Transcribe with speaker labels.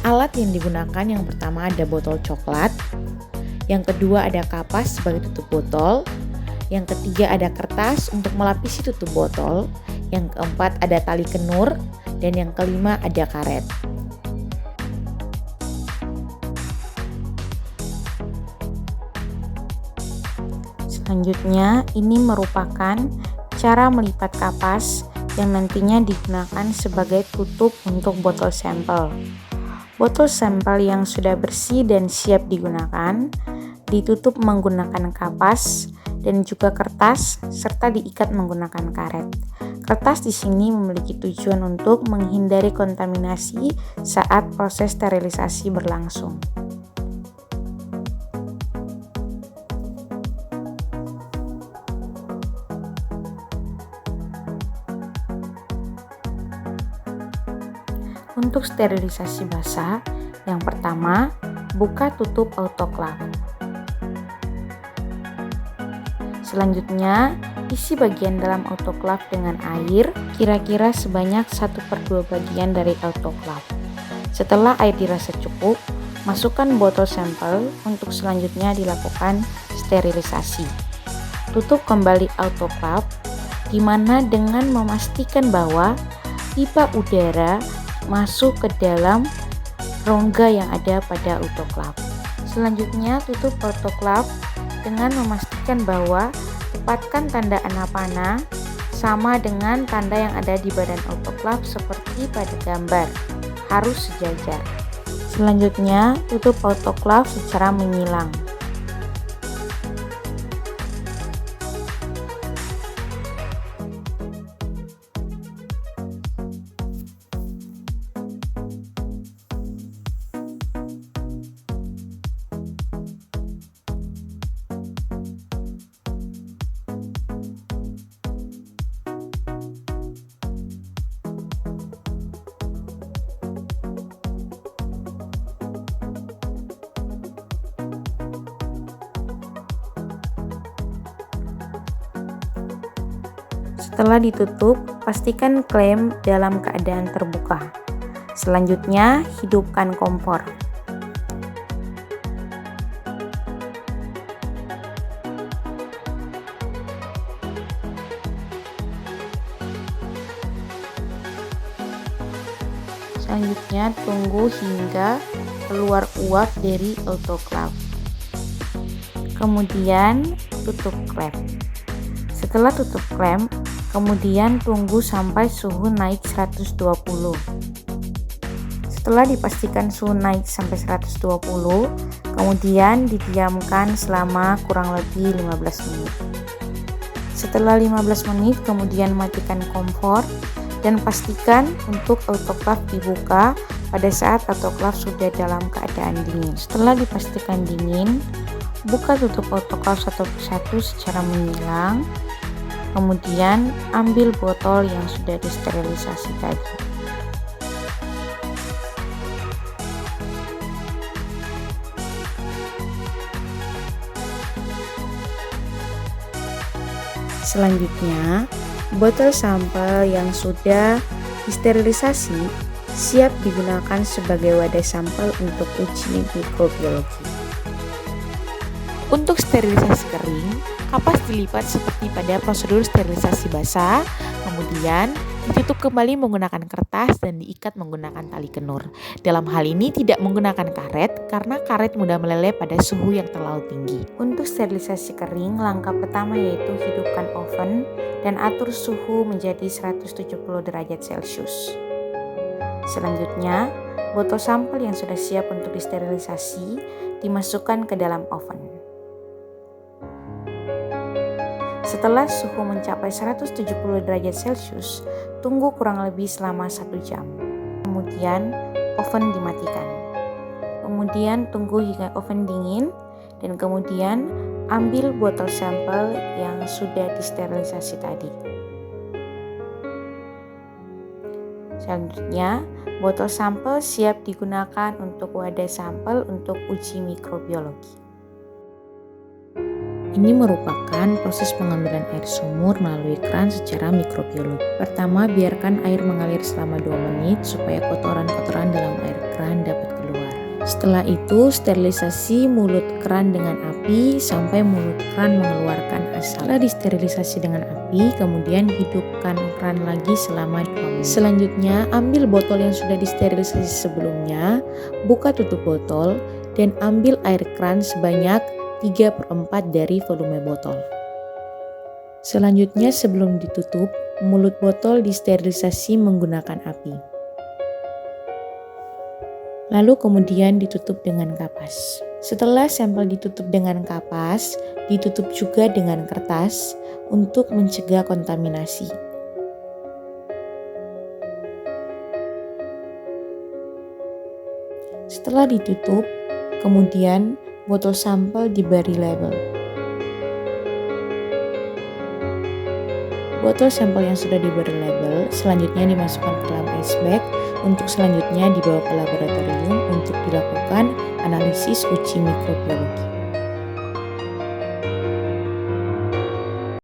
Speaker 1: Alat yang digunakan yang pertama ada botol coklat, yang kedua ada kapas sebagai tutup botol, yang ketiga ada kertas untuk melapisi tutup botol, yang keempat ada tali kenur, dan yang kelima ada karet. Selanjutnya, ini merupakan cara melipat kapas yang nantinya digunakan sebagai tutup untuk botol sampel. Botol sampel yang sudah bersih dan siap digunakan ditutup menggunakan kapas dan juga kertas serta diikat menggunakan karet. Kertas di sini memiliki tujuan untuk menghindari kontaminasi saat proses sterilisasi berlangsung. Untuk sterilisasi basah, yang pertama, buka tutup autoclave. Selanjutnya, isi bagian dalam autoclave dengan air, kira-kira sebanyak 1/2 bagian dari autoclave. Setelah air dirasa cukup, masukkan botol sampel untuk selanjutnya dilakukan sterilisasi. Tutup kembali autoclave, di mana dengan memastikan bahwa pipa udara masuk ke dalam rongga yang ada pada autoclave. Selanjutnya, tutup autoclave dengan memastikan bahwa tepatkan tanda panah sama dengan tanda yang ada di badan autoclave seperti pada gambar, harus sejajar. Selanjutnya, tutup autoclave secara menyilang. Setelah ditutup, pastikan klem dalam keadaan terbuka. Selanjutnya, hidupkan kompor. Selanjutnya, tunggu hingga keluar uap dari autoclave. Kemudian, tutup klem. Setelah tutup klem, kemudian tunggu sampai suhu naik 120. Setelah dipastikan suhu naik sampai 120, kemudian didiamkan selama kurang lebih 15 menit. Setelah 15 menit, kemudian matikan kompor dan pastikan untuk autoclave dibuka pada saat autoclave sudah dalam keadaan dingin. Setelah dipastikan dingin, buka tutup autoclave satu persatu secara menyilang. Kemudian ambil botol yang sudah disterilisasi tadi. Selanjutnya, botol sampel yang sudah disterilisasi siap digunakan sebagai wadah sampel untuk uji mikrobiologi. Untuk sterilisasi kering, kapas dilipat seperti pada prosedur sterilisasi basah, kemudian ditutup kembali menggunakan kertas dan diikat menggunakan tali kenur. Dalam hal ini tidak menggunakan karet karena karet mudah meleleh pada suhu yang terlalu tinggi. Untuk sterilisasi kering, langkah pertama yaitu hidupkan oven dan atur suhu menjadi 170 derajat Celcius. Selanjutnya, botol sampel yang sudah siap untuk disterilisasi dimasukkan ke dalam oven. Setelah suhu mencapai 170 derajat Celcius, tunggu kurang lebih selama 1 jam. Kemudian, oven dimatikan. Kemudian, tunggu hingga oven dingin dan kemudian ambil botol sampel yang sudah disterilisasi tadi. Selanjutnya, botol sampel siap digunakan untuk wadah sampel untuk uji mikrobiologi. Ini merupakan proses pengambilan air sumur melalui keran secara mikrobiologi. Pertama, biarkan air mengalir selama 2 menit supaya kotoran-kotoran dalam air keran dapat Setelah itu, sterilisasi mulut keran dengan api sampai mulut keran mengeluarkan asap. Setelah disterilisasi dengan api, kemudian hidupkan keran lagi selama 2 menit. Selanjutnya, ambil botol yang sudah disterilisasi sebelumnya, buka tutup botol, dan ambil air keran sebanyak 3/4 dari volume botol. Selanjutnya, sebelum ditutup, mulut botol disterilisasi menggunakan api. Lalu kemudian ditutup dengan kapas. Setelah sampel ditutup dengan kapas, ditutup juga dengan kertas untuk mencegah kontaminasi. Setelah ditutup, kemudian botol sampel diberi label. Botol sampel yang sudah diberi label selanjutnya dimasukkan ke dalam ice bag untuk selanjutnya dibawa ke laboratorium untuk dilakukan analisis uji mikrobiologi.